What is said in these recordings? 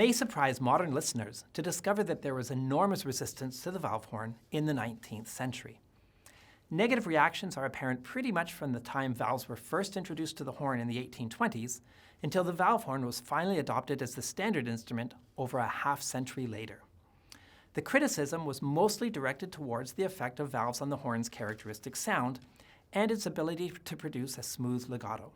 may surprise modern listeners to discover that there was enormous resistance to the valve horn in the 19th century. Negative reactions are apparent pretty much from the time valves were first introduced to the horn in the 1820s until the valve horn was finally adopted as the standard instrument over a half-century later. The criticism was mostly directed towards the effect of valves on the horn's characteristic sound and its ability to produce a smooth legato.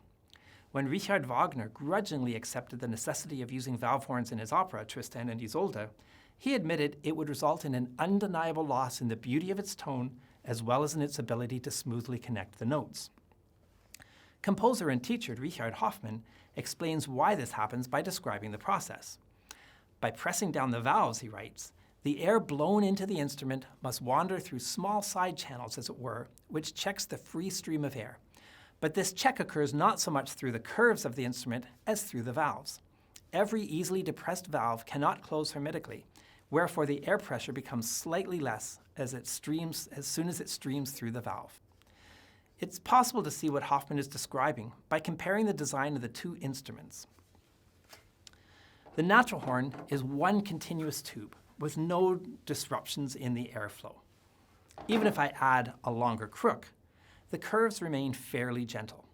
When Richard Wagner grudgingly accepted the necessity of using valve horns in his opera Tristan and Isolde, he admitted it would result in an undeniable loss in the beauty of its tone as well as in its ability to smoothly connect the notes. Composer and teacher Richard Hoffmann explains why this happens by describing the process. By pressing down the valves, he writes, the air blown into the instrument must wander through small side channels, as it were, which checks the free stream of air. But this check occurs not so much through the curves of the instrument as through the valves. Every easily depressed valve cannot close hermetically, wherefore the air pressure becomes slightly less as soon as it streams through the valve. It's possible to see what Hoffmann is describing by comparing the design of the two instruments. The natural horn is one continuous tube with no disruptions in the airflow. Even if I add a longer crook, the curves remain fairly gentle.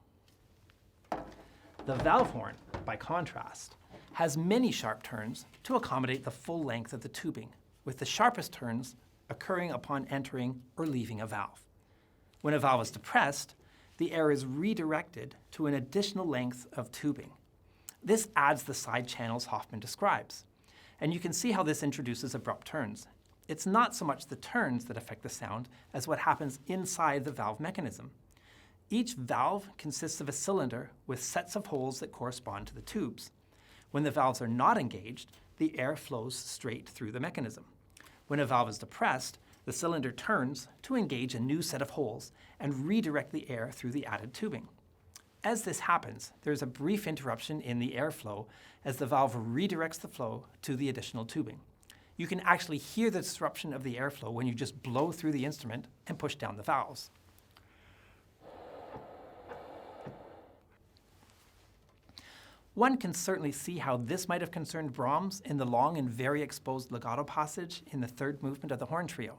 The valve horn, by contrast, has many sharp turns to accommodate the full length of the tubing, with the sharpest turns occurring upon entering or leaving a valve. When a valve is depressed, the air is redirected to an additional length of tubing. This adds the side channels Hoffmann describes, and you can see how this introduces abrupt turns. It's not so much the turns that affect the sound as what happens inside the valve mechanism. Each valve consists of a cylinder with sets of holes that correspond to the tubes. When the valves are not engaged, the air flows straight through the mechanism. When a valve is depressed, the cylinder turns to engage a new set of holes and redirect the air through the added tubing. As this happens, there is a brief interruption in the airflow as the valve redirects the flow to the additional tubing. You can actually hear the disruption of the airflow when you just blow through the instrument and push down the valves. One can certainly see how this might have concerned Brahms in the long and very exposed legato passage in the third movement of the horn trio.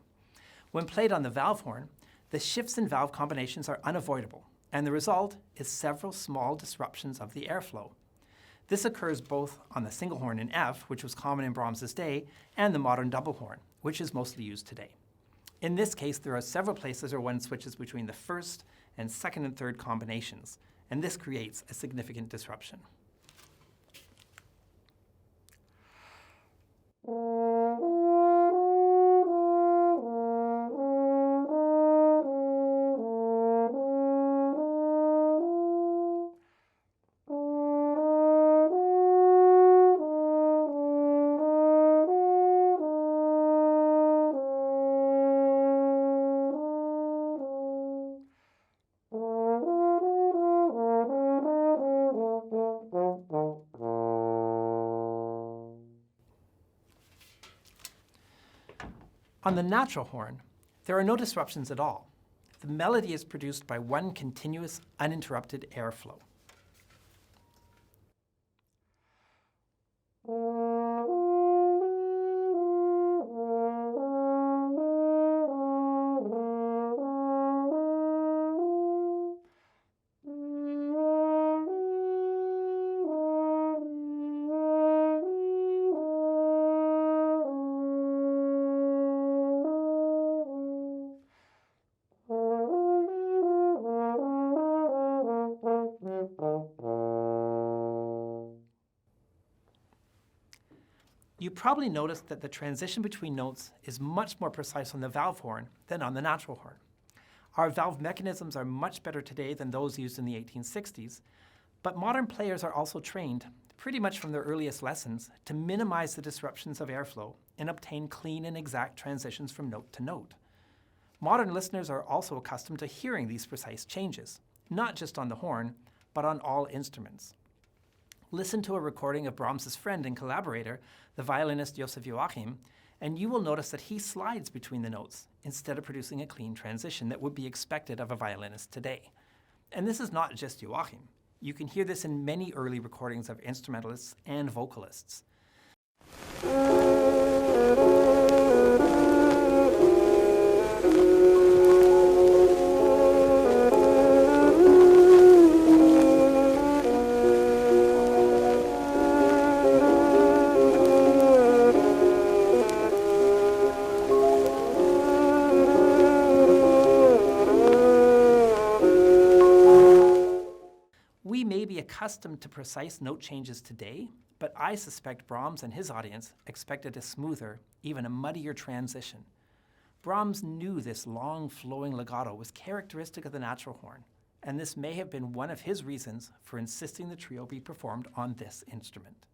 When played on the valve horn, the shifts in valve combinations are unavoidable, and the result is several small disruptions of the airflow. This occurs both on the single horn in F, which was common in Brahms's day, and the modern double horn, which is mostly used today. In this case, there are several places where one switches between the first and second and third combinations, and this creates a significant disruption. On the natural horn, there are no disruptions at all. The melody is produced by one continuous, uninterrupted airflow. You probably noticed that the transition between notes is much more precise on the valve horn than on the natural horn. Our valve mechanisms are much better today than those used in the 1860s, but modern players are also trained, pretty much from their earliest lessons, to minimize the disruptions of airflow and obtain clean and exact transitions from note to note. Modern listeners are also accustomed to hearing these precise changes, not just on the horn, but on all instruments. Listen to a recording of Brahms's friend and collaborator, the violinist Joseph Joachim, and you will notice that he slides between the notes instead of producing a clean transition that would be expected of a violinist today. And this is not just Joachim. You can hear this in many early recordings of instrumentalists and vocalists. accustomed to precise note changes today, but I suspect Brahms and his audience expected a smoother, even a muddier transition. Brahms knew this long, flowing legato was characteristic of the natural horn, and this may have been one of his reasons for insisting the trio be performed on this instrument.